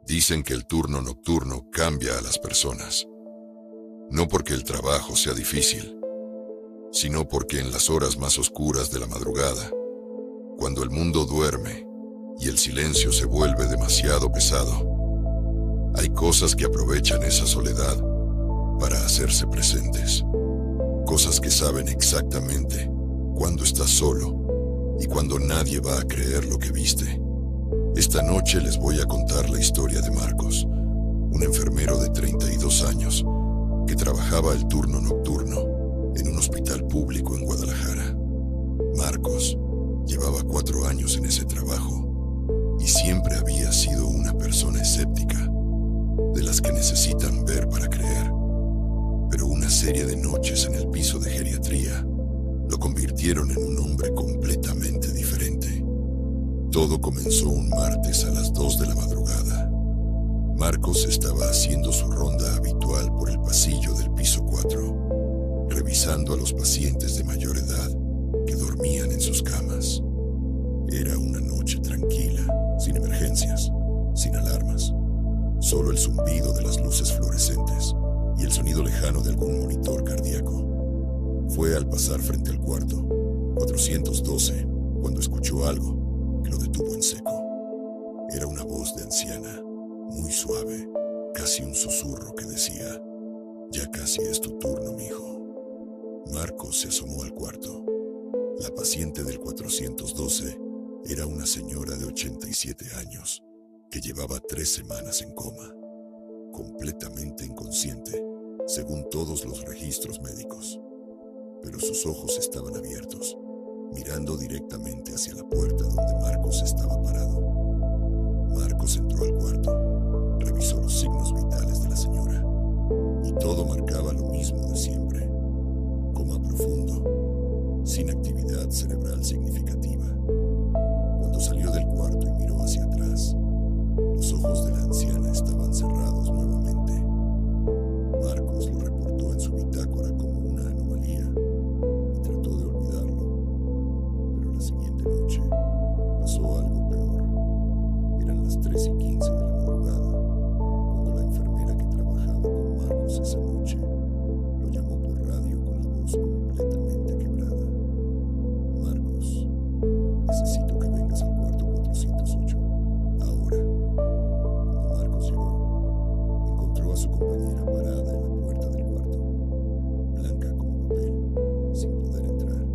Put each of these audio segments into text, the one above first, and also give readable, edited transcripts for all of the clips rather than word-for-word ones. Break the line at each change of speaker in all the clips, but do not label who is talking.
Dicen que el turno nocturno cambia a las personas, no porque el trabajo sea difícil, sino porque en las horas más oscuras de la madrugada, cuando el mundo duerme y el silencio se vuelve demasiado pesado, hay cosas que aprovechan esa soledad para hacerse presentes. Cosas que saben exactamente cuándo estás solo y cuando nadie va a creer lo que viste. Esta noche les voy a contar la historia de Marcos, un enfermero de 32 años que trabajaba el turno nocturno en un hospital público en Guadalajara. Marcos llevaba 4 años en ese trabajo y siempre había sido una persona escéptica, de las que necesitan ver para creer. Pero una serie de noches en el piso de geriatría lo convirtieron en un hombre completamente diferente. Todo comenzó un martes a las 2 de la madrugada. Marcos estaba haciendo su ronda habitual por el pasillo del piso 4, revisando a los pacientes de mayor edad que dormían en sus camas. Era una noche tranquila, sin emergencias, sin alarmas, solo el zumbido de las luces fluorescentes y el sonido lejano de algún monitor cardíaco. Fue al pasar frente al cuarto 412 cuando escuchó algo que lo detuvo en seco. Era una voz de anciana, muy suave, casi un susurro que decía: «Ya casi es tu turno, mijo». Marcos se asomó al cuarto. La paciente del 412 era una señora de 87 años que llevaba 3 semanas en coma, completamente inconsciente, según todos los registros médicos. Pero sus ojos estaban abiertos, mirando directamente hacia la puerta donde Marcos estaba parado. Marcos entró al cuarto, revisó los signos vitales de la señora, y todo marcaba lo mismo de siempre: coma profundo, sin actividad cerebral significativa. Cuando salió del cuarto y miró hacia atrás, los ojos de la anciana estaban cerrados nuevamente. Marcos lo reportó en su bitácora como una anomalía y trató de olvidarlo. Pero la siguiente noche pasó algo peor. Eran las 3:15 de la madrugada cuando la enfermera que trabajaba con Marcos esa noche lo llamó por radio con la voz completamente quebrada. «Marcos, necesito que vengas al cuarto 408, ahora». Cuando Marcos llegó, encontró a su compañera parada en la puerta del cuarto, blanca como papel, sin poder entrar.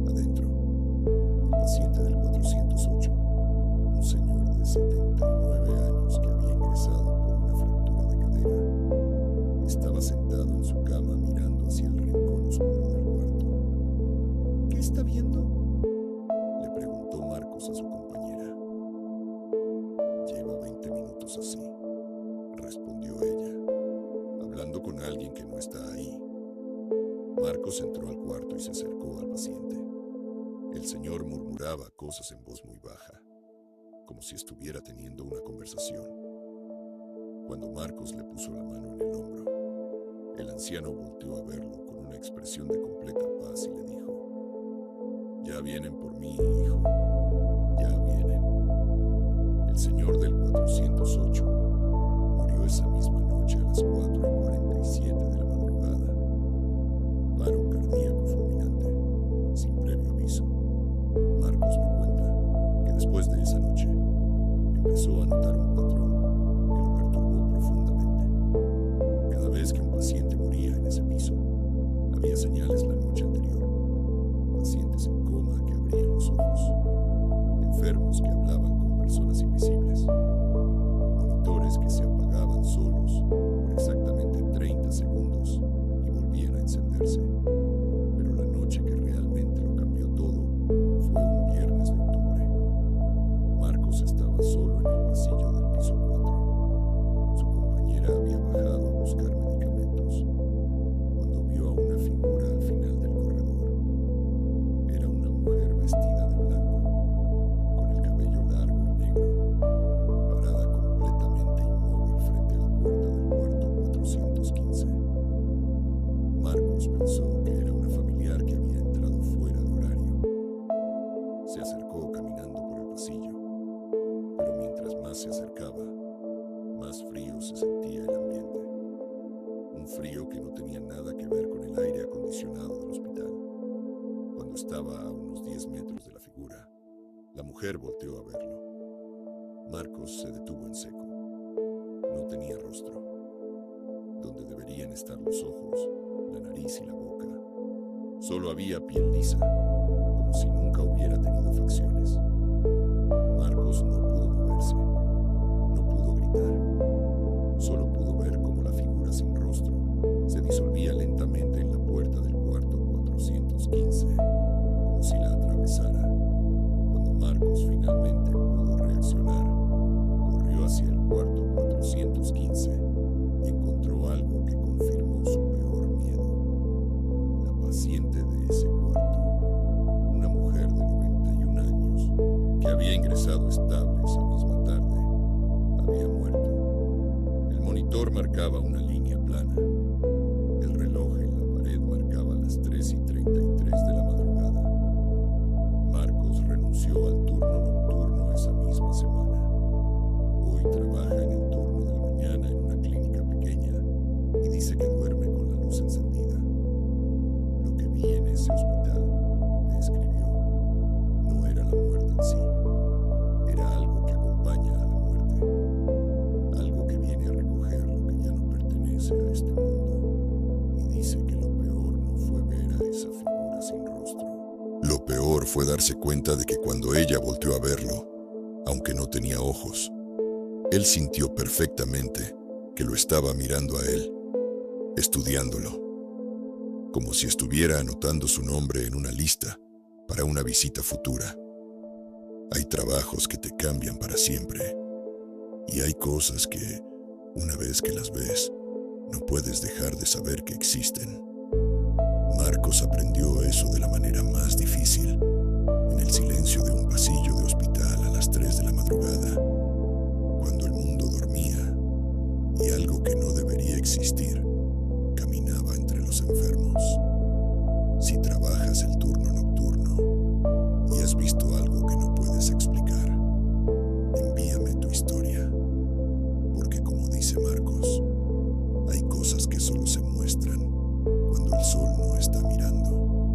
Adentro, el paciente del 408, un señor de 79 años que había ingresado por una fractura de cadera, estaba sentado en su cama mirando hacia el rincón oscuro del cuarto. «¿Qué está viendo?», le preguntó Marcos a su compañera. «Lleva 20 minutos así», respondió ella, hablando con alguien que no está ahí. Marcos entró al cuarto y se acercó al paciente. El señor murmuraba cosas en voz muy baja, como si estuviera teniendo una conversación. Cuando Marcos le puso la mano en el hombro, el anciano volteó a verlo con una expresión de completa paz y le dijo: «Ya vienen por mí, hijo, ya vienen». El señor del 408 murió esa misma noche a las 4:47 de la madrugada. Paro cardíaco fulminante, sin previo aviso. Marcos me cuenta que después de esa noche empezó a notar un patrón que lo perturbó profundamente. Cada vez que un paciente moría en ese piso, había señales la noche anterior. Pacientes en coma que abrían los ojos, enfermos que hablaban con personas invisibles, monitores que se apagaban solos por exactamente 30 segundos y volvían a encenderse. Pero la noche que realmente lo cambió todo fue un viernes de octubre. Marcos estaba solo en el pasillo del piso 4. Su compañera había bajado a buscar medicamentos cuando vio a una figura al final del corredor. Era una mujer vestida de blanco, con el cabello largo y negro, parada completamente inmóvil frente a la puerta del cuarto 415. Marcos pensó que se sentía el ambiente. Un frío que no tenía nada que ver con el aire acondicionado del hospital. Cuando estaba a unos 10 metros de la figura, la mujer volteó a verlo. Marcos se detuvo en seco. No tenía rostro. Donde deberían estar los ojos, la nariz y la boca, solo había piel lisa, como si nunca hubiera tenido facciones. Marcos no pudo moverse, no pudo gritar. Solo pudo ver cómo la figura sin rostro se disolvía lentamente en la puerta del cuarto 415, como si la atravesara. Cuando Marcos finalmente pudo reaccionar, corrió hacia el cuarto 415 y encontró algo que confirmó su peor miedo. La paciente de ese cuarto, una mujer de 91 años, que había ingresado estable esa misma tarde, había muerto. El monitor marcaba una línea plana. El reloj en la pared marcaba las 3:33 de la madrugada. Marcos renunció al turno nocturno esa misma semana. Hoy trabaja en el turno de la mañana en una clínica pequeña y dice que duerme con la luz encendida. Lo que vi en ese hospital, me escribió, no era la muerte en sí. Era algo que acompaña a la muerte. Algo que viene a recoger lo que ya no pertenece a este mundo. Y dice que lo peor no fue ver a esa figura sin rostro. Lo peor fue darse cuenta de que cuando ella volteó a verlo, aunque no tenía ojos, él sintió perfectamente que lo estaba mirando a él, estudiándolo, como si estuviera anotando su nombre en una lista para una visita futura. Hay trabajos que te cambian para siempre, y hay cosas que, una vez que las ves, no puedes dejar de saber que existen. Marcos aprendió eso de la manera más difícil, en el silencio de un pasillo de hospital a las 3 de la madrugada, cuando el mundo dormía y algo que no debería existir caminaba entre los enfermos. Si trabajas el turno nocturno y has visto algo que no puedes explicar, envíame tu historia, porque como dice Marcos, hay cosas que solo se muestran cuando el sol no está mirando.